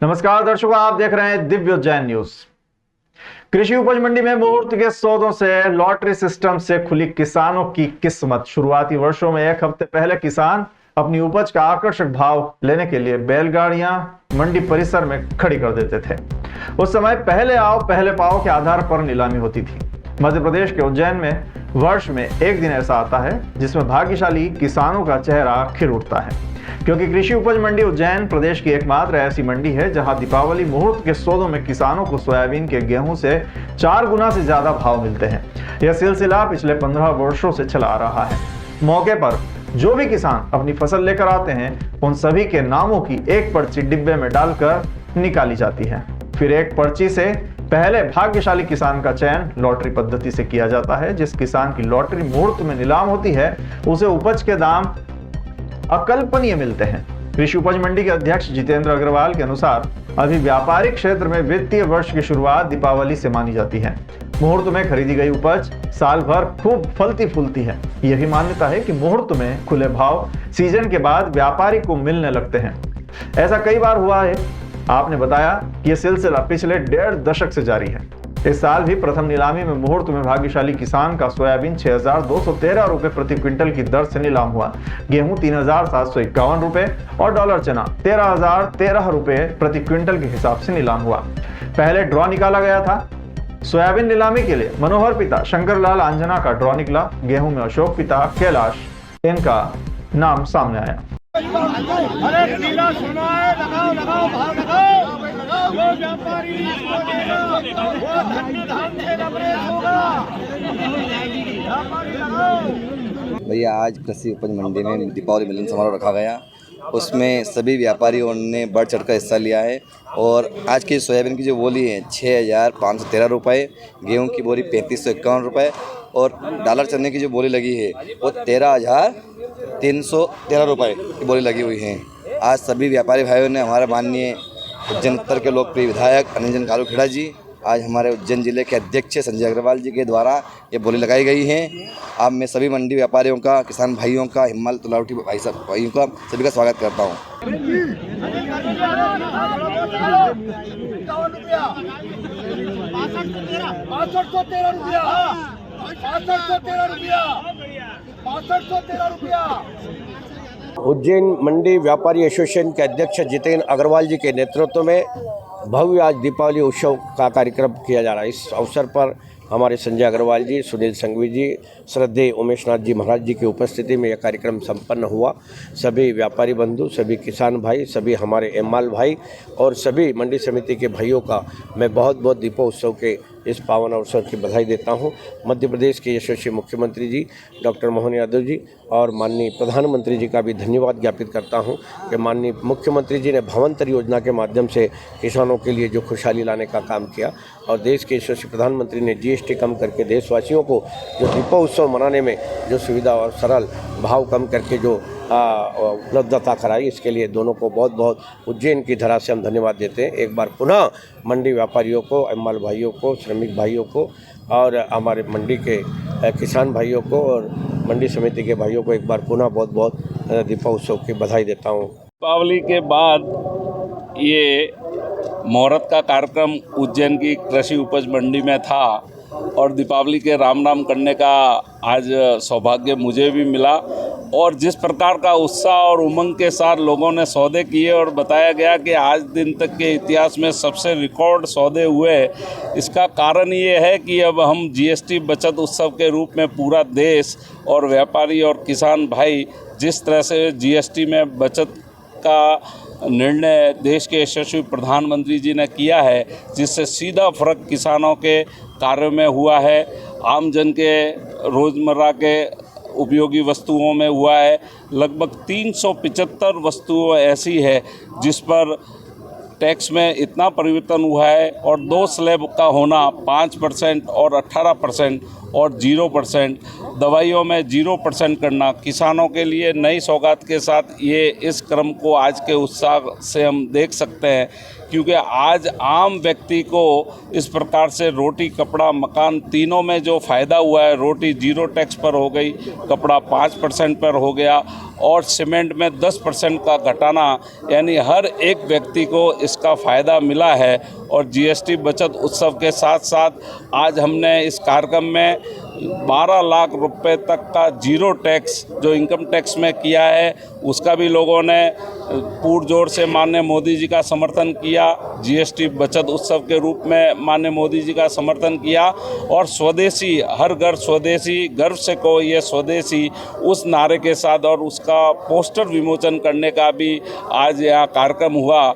नमस्कार दर्शकों, आप देख रहे हैं दिव्य उज्जैन न्यूज। कृषि उपज मंडी में मुहूर्त के सौदों से लॉटरी सिस्टम से खुली किसानों की किस्मत। शुरुआती वर्षों में एक हफ्ते पहले किसान अपनी उपज का आकर्षक भाव लेने के लिए बैलगाड़ियां मंडी परिसर में खड़ी कर देते थे। उस समय पहले आओ पहले पाओ के आधार पर नीलामी होती थी। मध्य प्रदेश के उज्जैन में वर्ष में एक दिन ऐसा आता है जिसमें भाग्यशाली किसानों का चेहरा खिल उठता है, क्योंकि कृषि उपज मंडी उज्जैन प्रदेश की एकमात्र ऐसी मंडी है जहां दीपावली मुहूर्त के सौदों में किसानों को सोयाबीन के गेहूं से 4 गुना से ज्यादा भाव मिलते हैं। यह सिलसिला पिछले 15 वर्षों से चला आ रहा है। मौके पर जो भी किसान अपनी फसल लेकर आते हैं उन सभी के नामों की एक पर्ची डिब्बे में डालकर निकाली जाती है। फिर एक पर्ची से पहले भाग्यशाली किसान का चयन लॉटरी पद्धति से किया जाता है। जिस किसान की लॉटरी मुहूर्त में नीलाम होती है उसे उपज के दाम अकल्पनीय मिलते हैं। कृषि उपज मंडी के अध्यक्ष जितेंद्र अग्रवाल के अनुसार अभी व्यापारिक क्षेत्र में वित्तीय वर्ष की शुरुआत दीपावली से मानी जाती है। मुहूर्त में खरीदी गई उपज साल भर खूब फलती फूलती है। यही मान्यता है कि मुहूर्त में खुले भाव सीजन के बाद व्यापारी को मिलने लगते हैं। ऐसा कई बार हुआ है। आपने बताया कि यह सिलसिला पिछले 1.5 दशक से जारी है। इस साल भी प्रथम नीलामी में मुहूर्त में भाग्यशाली किसान का सोयाबीन 6,213 रुपए प्रति क्विंटल की दर से नीलाम हुआ। गेहूं 3,751 रुपए और डॉलर चना 13,013 रुपए प्रति क्विंटल के हिसाब से नीलाम हुआ। पहले ड्रॉ निकाला गया था। सोयाबीन नीलामी के लिए मनोहर पिता शंकरलाल आंजना का ड्रॉ निकला। गेहूं में अशोक पिता कैलाश इनका नाम सामने आया। अरे नीला सोना है, लगाओ लगाओ भाव लगाओ, जो व्यापारी इसको देगा वो धन्य धाम से नवरेश होगा। व्यापारी लगाओ। भैया आज कृषि उपज मंडी में दीपावली मिलन समारोह रखा गया। उसमें सभी व्यापारियों ने बढ़ चढ़कर हिस्सा लिया है और आज की सोयाबीन की जो बोली है 6,513 रुपये, गेहूँ की बोली 3,551 रुपये और डॉलर चने की जो बोली लगी है वो 13,313 रुपये की बोली लगी हुई है। आज सभी व्यापारी भाइयों ने हमारे माननीय उज्जैन उत्तर के लोकप्रिय विधायक अनिल कालू खेड़ा जी, आज हमारे उज्जैन जिले के अध्यक्ष संजय अग्रवाल जी के द्वारा ये बोली लगाई गई है। अब मैं सभी मंडी व्यापारियों का, किसान भाइयों का, हिम्मत तुलावटी भाइयों का सभी का स्वागत करता हूँ। उज्जैन मंडी व्यापारी एसोसिएशन के अध्यक्ष जितेंद्र अग्रवाल जी के नेतृत्व में भव्य आज दीपावली उत्सव का कार्यक्रम किया जा रहा है। इस अवसर पर हमारे संजय अग्रवाल जी, सुनील संघवी जी, श्रद्धेय उमेशनाथ जी महाराज जी की उपस्थिति में यह कार्यक्रम संपन्न हुआ। सभी व्यापारी बंधु, सभी किसान भाई, सभी हमारे एमाल भाई और सभी मंडी समिति के भाइयों का मैं बहुत बहुत दीपोत्सव के इस पावन अवसर की बधाई देता हूं। मध्य प्रदेश के यशस्वी मुख्यमंत्री जी डॉक्टर मोहन यादव जी और माननीय प्रधानमंत्री जी का भी धन्यवाद ज्ञापित करता हूं कि माननीय मुख्यमंत्री जी ने भावांतर योजना के माध्यम से किसानों के लिए जो खुशहाली लाने का काम किया और देश के यशस्वी प्रधानमंत्री ने GST कम करके देशवासियों को जो दीपोत्सव मनाने में जो सुविधा और सरल भाव कम करके जो उपलब्धता कराई, इसके लिए दोनों को बहुत बहुत उज्जैन की धरा से हम धन्यवाद देते हैं। एक बार पुनः मंडी व्यापारियों को, एमाल भाइयों को, श्रमिक भाइयों को और हमारे मंडी के किसान भाइयों को और मंडी समिति के भाइयों को एक बार पुनः बहुत बहुत दीपोत्सव की बधाई देता हूँ। दीपावली के बाद ये मुहूर्त का कार्यक्रम उज्जैन की कृषि उपज मंडी में था और दीपावली के राम राम करने का आज सौभाग्य मुझे भी मिला और जिस प्रकार का उत्साह और उमंग के साथ लोगों ने सौदे किए और बताया गया कि आज दिन तक के इतिहास में सबसे रिकॉर्ड सौदे हुए, इसका कारण ये है कि अब हम GST बचत उत्सव के रूप में पूरा देश और व्यापारी और किसान भाई जिस तरह से GST में बचत का निर्णय देश के यशस्वी प्रधानमंत्री जी ने किया है, जिससे सीधा फर्क किसानों के कार्यों में हुआ है, आम जन के रोज़मर्रा के उपयोगी वस्तुओं में हुआ है। लगभग 375 वस्तुएं ऐसी है जिस पर टैक्स में इतना परिवर्तन हुआ है और 2 स्लैब का होना 5% और 18% और 0%, दवाइयों में 0% करना किसानों के लिए नई सौगात के साथ ये इस क्रम को आज के उत्साह से हम देख सकते हैं क्योंकि आज आम व्यक्ति को इस प्रकार से रोटी, कपड़ा, मकान तीनों में जो फ़ायदा हुआ है, रोटी 0 टैक्स पर हो गई, कपड़ा 5% पर हो गया और सीमेंट में 10% का घटाना, यानी हर एक व्यक्ति को इसका फ़ायदा मिला है। और जीएसटी बचत उत्सव के साथ साथ आज हमने इस कार्यक्रम में 12 लाख रुपए तक का 0 टैक्स जो इनकम टैक्स में किया है, उसका भी लोगों ने पुरजोर से माननीय मोदी जी का समर्थन किया। जीएसटी बचत उत्सव के रूप में माननीय मोदी जी का समर्थन किया और स्वदेशी, हर घर स्वदेशी, गर्व से को ये स्वदेशी, उस नारे के साथ और उसका पोस्टर विमोचन करने का भी आज यहाँ कार्यक्रम हुआ।